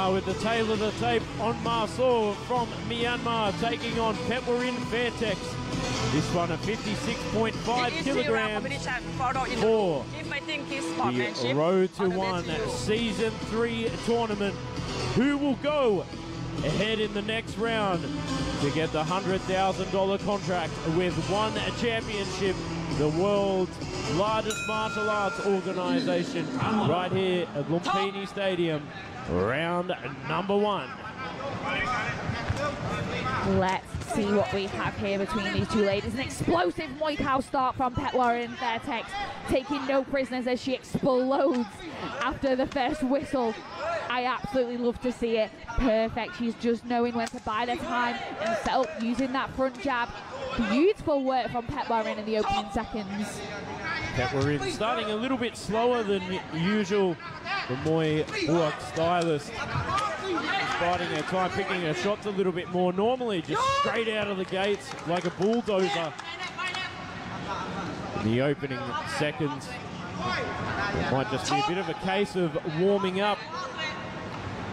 Now with the tail of the tape, Ohn Mar Soe from Myanmar taking on Petchwarin Fairtex. This one at 56.5 kilograms for the Road to One Season 3 tournament. Who will go ahead in the next round to get the $100,000 contract with one championship, the world's largest martial arts organization, right here at Lumpini Stadium, round number 1. Let's see what we have here between these two ladies. An explosive Muay Thai start from Petchwarin Fairtex, taking no prisoners as she explodes after the first whistle. I absolutely love to see it. Perfect. She's just knowing when to bide her time and set up using that front jab. Beautiful work from Petchwarin in the opening seconds. Petchwarin starting a little bit slower than usual. The Muay Thai stylist biding her time, picking her shots a little bit more. Normally just straight out of the gates like a bulldozer. The opening seconds might just be a bit of a case of warming up.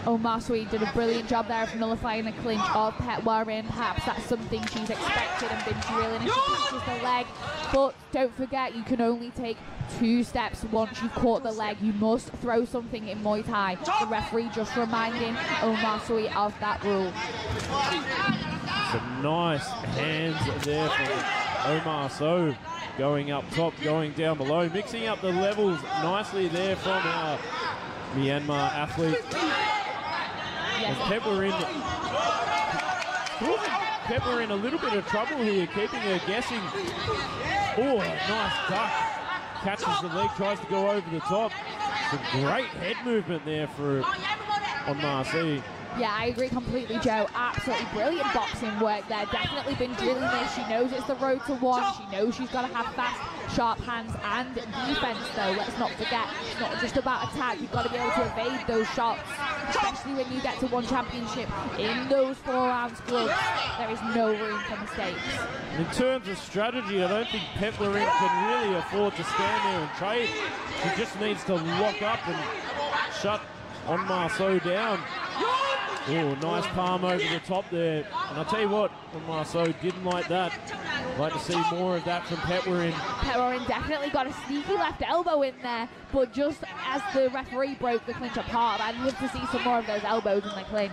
Ohn Mar Soe did a brilliant job there of nullifying the clinch of Petchwarin. Perhaps that's something she's expected and been drilling as she clinches the leg. But don't forget, you can only take 2 steps once you've caught the leg. You must throw something in Muay Thai. The referee just reminding Ohn Mar Soe of that rule. Some nice hands there from Ohn Mar Soe. Going up top, going down below, mixing up the levels nicely there from our Myanmar athlete. And Petchwarin a little bit of trouble here, keeping her guessing. Oh, nice duck. Catches the leg, tries to go over the top. Some great head movement there for Ohn Mar Soe. Yeah, I agree completely, Joe. Absolutely brilliant boxing work there. Definitely been drilling this. She knows it's the road to one. She knows she's got to have fast, sharp hands and defense, though. Let's not forget, it's not just about attack. You've got to be able to evade those shots, especially when you get to one championship. In those 4-ounce gloves, there is no room for mistakes. In terms of strategy, I don't think Petchwarin can really afford to stand there and trade. She just needs to lock up and shut Ohn Mar Soe down. Oh, nice palm over the top there. And I'll tell you what, Ohn Mar Soe didn't like that. Like to see more of that from Petchwarin. Petchwarin definitely got a sneaky left elbow in there, but just as the referee broke the clinch apart, I'd love to see some more of those elbows in the clinch.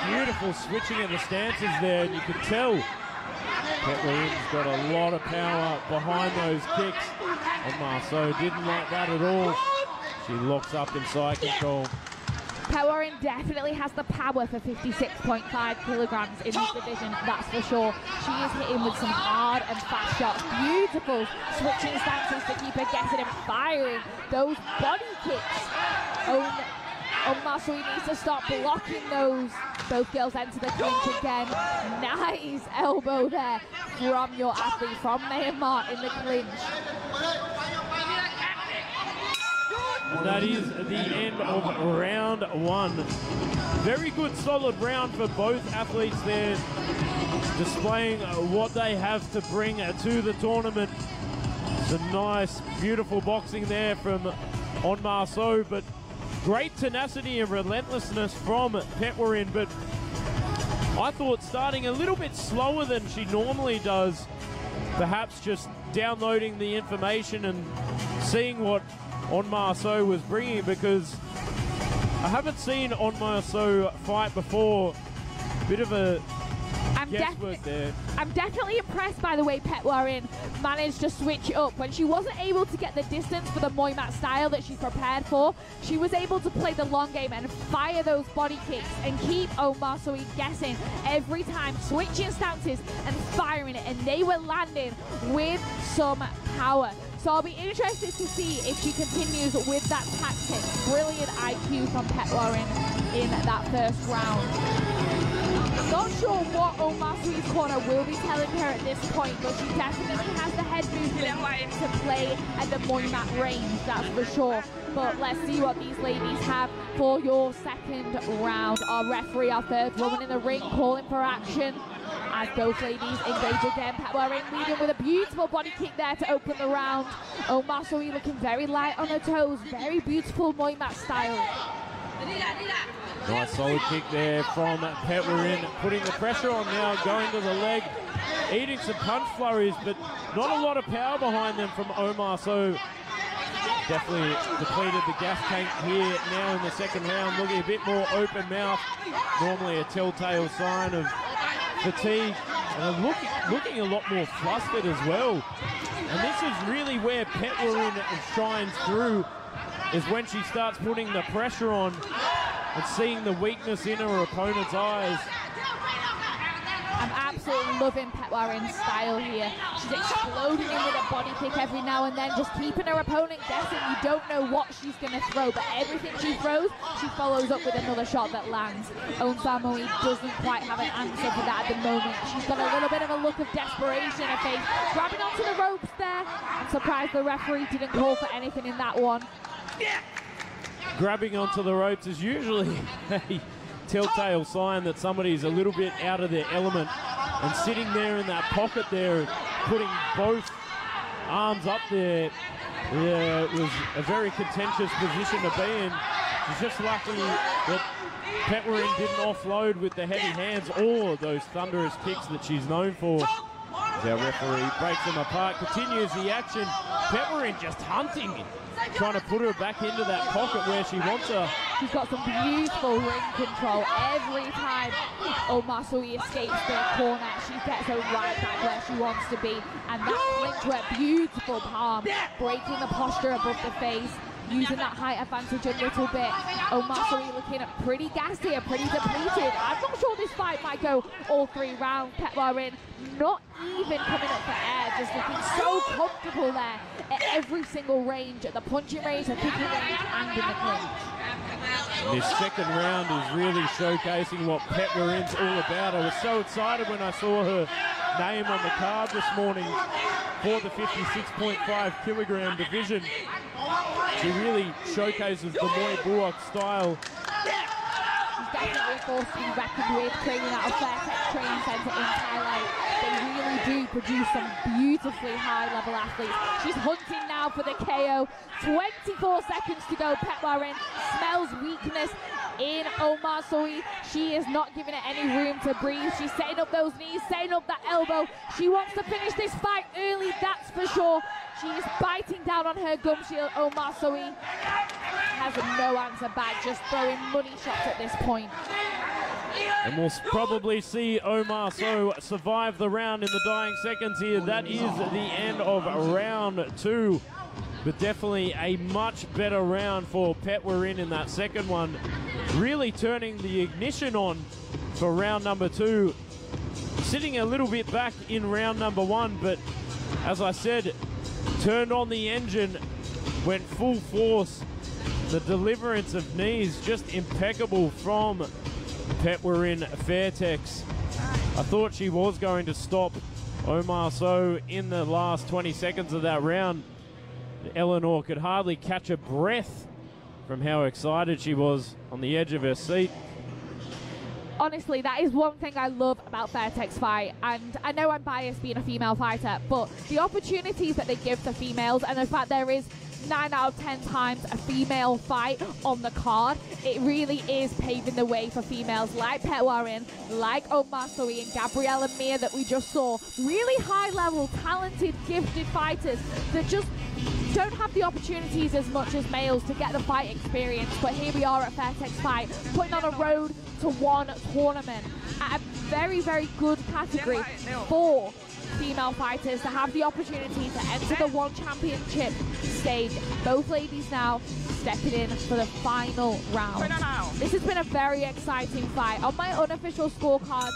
Beautiful switching of the stances there, and you can tell Petchwarin's got a lot of power behind those kicks. Ohn Mar Soe didn't like that at all. She locks up in side control. Petchwarin definitely has the power for 56.5 kilograms in this division, that's for sure. She is hitting with some hard and fast shots. Beautiful switching stances to keep her guessing and firing those body kicks. Ohn Mar Soe needs to stop blocking those. Both girls enter the clinch again. Nice elbow there from your athlete from Myanmar in the clinch. And that is the end of round 1. Very good, solid round for both athletes there, displaying what they have to bring to the tournament. Some nice, beautiful boxing there from Ohn Mar Soe, but great tenacity and relentlessness from Petchwarin. But I thought starting a little bit slower than she normally does, perhaps just downloading the information and seeing what Ohn Mar Soe was bringing, because I haven't seen Ohn Mar Soe fight before. Bit of a guesswork there. I'm definitely impressed by the way Petchwarin managed to switch it up. When she wasn't able to get the distance for the Muay Mat style that she's prepared for, she was able to play the long game and fire those body kicks and keep Ohn Mar Soe guessing every time, switching stances and firing it, and they were landing with some power. So I'll be interested to see if she continues with that tactic. Brilliant IQ from Petchwarin in that first round. Not sure what Ohn Mar Soe's corner will be telling her at this point, but she definitely has the head movement to play at the Muay Mat range, that's for sure. But let's see what these ladies have for your second round. Our referee, our third woman in the ring, calling for action as both ladies engage again. Petchwarin leading with a beautiful body kick there to open the round. Ohn Mar Soe looking very light on her toes. Very beautiful Muay Mat style. Nice solid kick there from Petchwarin, putting the pressure on now, going to the leg, eating some punch flurries, but not a lot of power behind them from Ohn Mar Soe. Definitely depleted the gas tank here now in the second round, looking a bit more open mouth, normally a telltale sign of fatigue, and looking a lot more flustered as well. And this is really where Petchwarin shines through, is when she starts putting the pressure on and seeing the weakness in her opponent's eyes. I'm absolutely loving Petchwarin's style here. She's exploding in with a body kick every now and then, just keeping her opponent guessing. You don't know what she's going to throw, but everything she throws, she follows up with another shot that lands. Ohn Mar Soe doesn't quite have an answer for that at the moment. She's got a little bit of a look of desperation in her face. Grabbing onto the ropes there. I'm surprised the referee didn't call for anything in that one. Grabbing onto the ropes is usually a telltale sign that somebody's a little bit out of their element, and sitting there in that pocket there, putting both arms up there, yeah, it was a very contentious position to be in. She's just lucky that Petchwarin didn't offload with the heavy hands or those thunderous kicks that she's known for. As our referee breaks them apart, continues the action. Petchwarin just hunting, trying to put her back into that pocket where she wants her. She's got some beautiful ring control. Every time Ohn Mar Soe escapes the corner, she gets her right back where she wants to be. And that clinch with a beautiful palm, breaking the posture above the face, using that height advantage a little bit. Ohn Mar Soe looking pretty gassed here, pretty depleted. I'm not sure this fight might go all 3 rounds. Petchwarin not even coming up for air, just looking so comfortable there at every single range, at the punching range, the kicking range, and in the clinch. This second round is really showcasing what Petchwarin's all about. I was so excited when I saw her name on the card this morning for the 56.5 kilogram division. She really showcases the Muay Buok style. She's definitely a force to be reckoned with, training out of Fairtex Training Centre in Thailand. They really do produce some beautifully high-level athletes. She's hunting now for the KO. 24 seconds to go. Petchwarin smells weakness in Ohn Mar Soe. She is not giving it any room to breathe. She's setting up those knees, setting up that elbow. She wants to finish this fight early, that's for sure. She is biting down on her gum shield. Ohn Mar Soe has no answer back, just throwing money shots at this point. And we'll probably see Ohn Mar Soe survive the round in the dying seconds here. That is the end of round 2. But definitely a much better round for Petchwarin in that second one. Really turning the ignition on for round number 2. Sitting a little bit back in round number 1, but as I said, turned on the engine, went full force. The deliverance of knees just impeccable from Petchwarin Fairtex. I thought she was going to stop Ohn Mar Soe in the last 20 seconds of that round. Eleanor could hardly catch a breath from how excited she was on the edge of her seat. Honestly, that is one thing I love about Fairtex fight, and I know I'm biased being a female fighter, but the opportunities that they give to females, and in fact there is 9 out of 10 times a female fight on the card, it really is paving the way for females like Petchwarin, like Ohn Mar Soe and Gabrielle and Mia that we just saw. Really high-level, talented, gifted fighters that just don't have the opportunities as much as males to get the fight experience. But here we are at Fairtex fight, putting on a road to 1 tournament at a very, very good category for female fighters to have the opportunity to enter the One Championship stage. Both ladies now stepping in for the final round. This has been a very exciting fight. On my unofficial scorecards,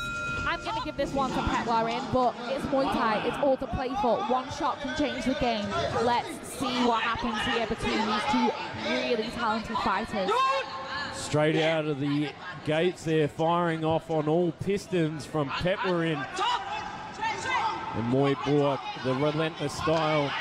I'm going to give this one to Petchwarin, but it's Muay Thai, it's all to play for. One shot can change the game. Let's see what happens here between these 2 really talented fighters. Straight out of the gates there, firing off on all pistons from Petchwarin. And Muay Buok, the relentless style.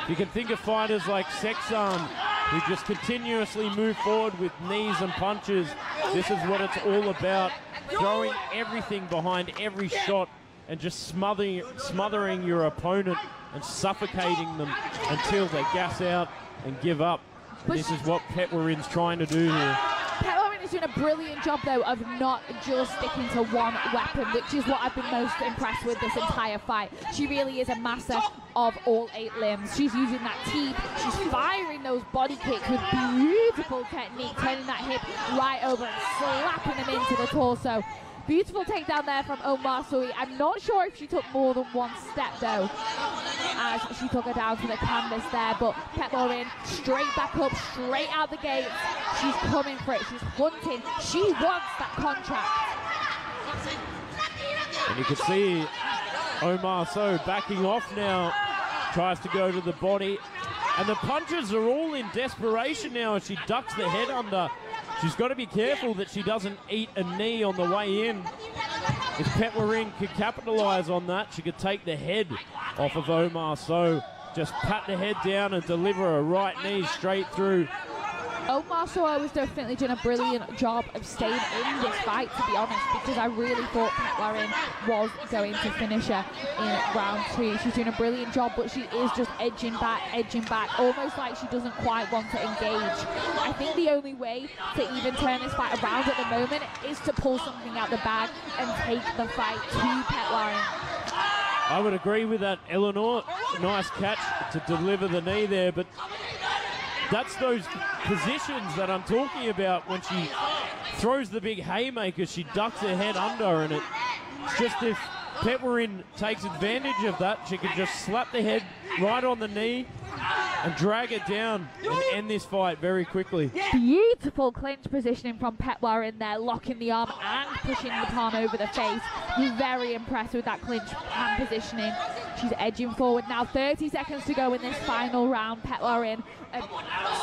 You can think of fighters like Sexan, who just continuously move forward with knees and punches. This is what it's all about. Throwing everything behind every shot and just smothering your opponent and suffocating them until they gas out and give up. And this is what Petchwarin's trying to do here. Petchwarin is is doing a brilliant job, though, of not just sticking to one weapon, which is what I've been most impressed with this entire fight. She really is a master of all 8 limbs. She's using that teep. She's firing those body kicks with beautiful technique, turning that hip right over and slapping them into the torso. Beautiful takedown there from Ohn Mar Soe. I'm not sure if she took more than one step, though, as she took her down to the canvas there. But Petchwarin straight back up, straight out the gates. She's coming for it. She's hunting. She wants that contract. And you can see Ohn Mar Soe backing off now. Tries to go to the body. And the punches are all in desperation now as she ducks the head under. She's got to be careful that she doesn't eat a knee on the way in. If Petchwarin could capitalise on that, she could take the head off of Ohn Mar Soe. Just pat the head down and deliver a right knee straight through. Ohn Mar Soe was definitely doing a brilliant job of staying in this fight, to be honest, because I really thought Petchwarin was going to finish her in round 2. She's doing a brilliant job, but she is just edging back, almost like she doesn't quite want to engage. I think the only way to even turn this fight around at the moment is to pull something out the bag and take the fight to Petchwarin. I would agree with that, Eleanor. Nice catch to deliver the knee there, but that's those positions that I'm talking about when she throws the big haymaker. She ducks her head under, and it's just if Petchwarin takes advantage of that, she can just slap the head right on the knee and drag it down and end this fight very quickly. Beautiful clinch positioning from Petchwarin there, locking the arm and pushing the palm over the face. I'm very impressed with that clinch hand positioning. She's edging forward now. 30 seconds to go in this final round. Petchwarin, a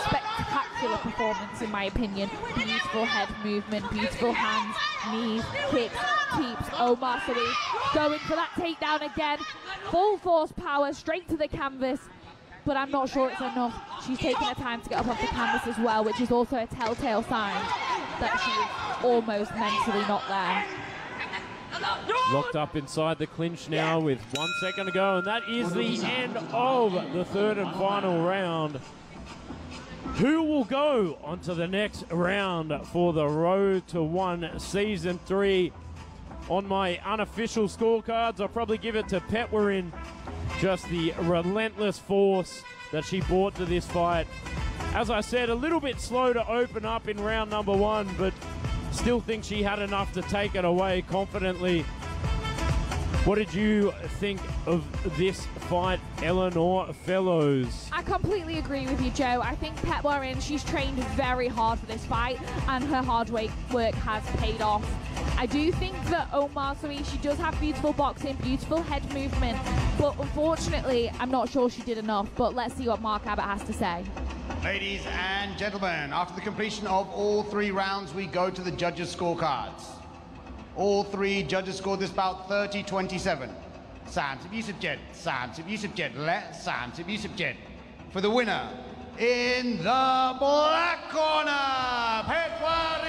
spectacular performance in my opinion. Beautiful head movement, beautiful hands, knees, kicks, keeps. Ohn Mar Soe going for that takedown again. Full force power straight to the canvas. But I'm not sure it's enough. She's taking her time to get up off the canvas as well, which is also a telltale sign that she is almost mentally not there. Locked up inside the clinch now with 1 second to go, and that is the end of the third and final round. Who will go on to the next round for the Road to One Season 3? On my unofficial scorecards, I'll probably give it to Petchwarin. Just the relentless force that she brought to this fight. As I said, a little bit slow to open up in round number 1, but still think she had enough to take it away confidently. What did you think of this fight, Eleanor Fellows? I completely agree with you, Joe. I think Petchwarin, she's trained very hard for this fight, and her hard work has paid off. I do think that Ohn Mar Soe, she does have beautiful boxing, beautiful head movement, but unfortunately, I'm not sure she did enough. But let's see what Mark Abbott has to say. Ladies and gentlemen, after the completion of all 3 rounds, we go to the judges' scorecards. All 3 judges scored this bout 30-27. 30-27 และ 30-27 for the winner in the black corner, Petchwarin.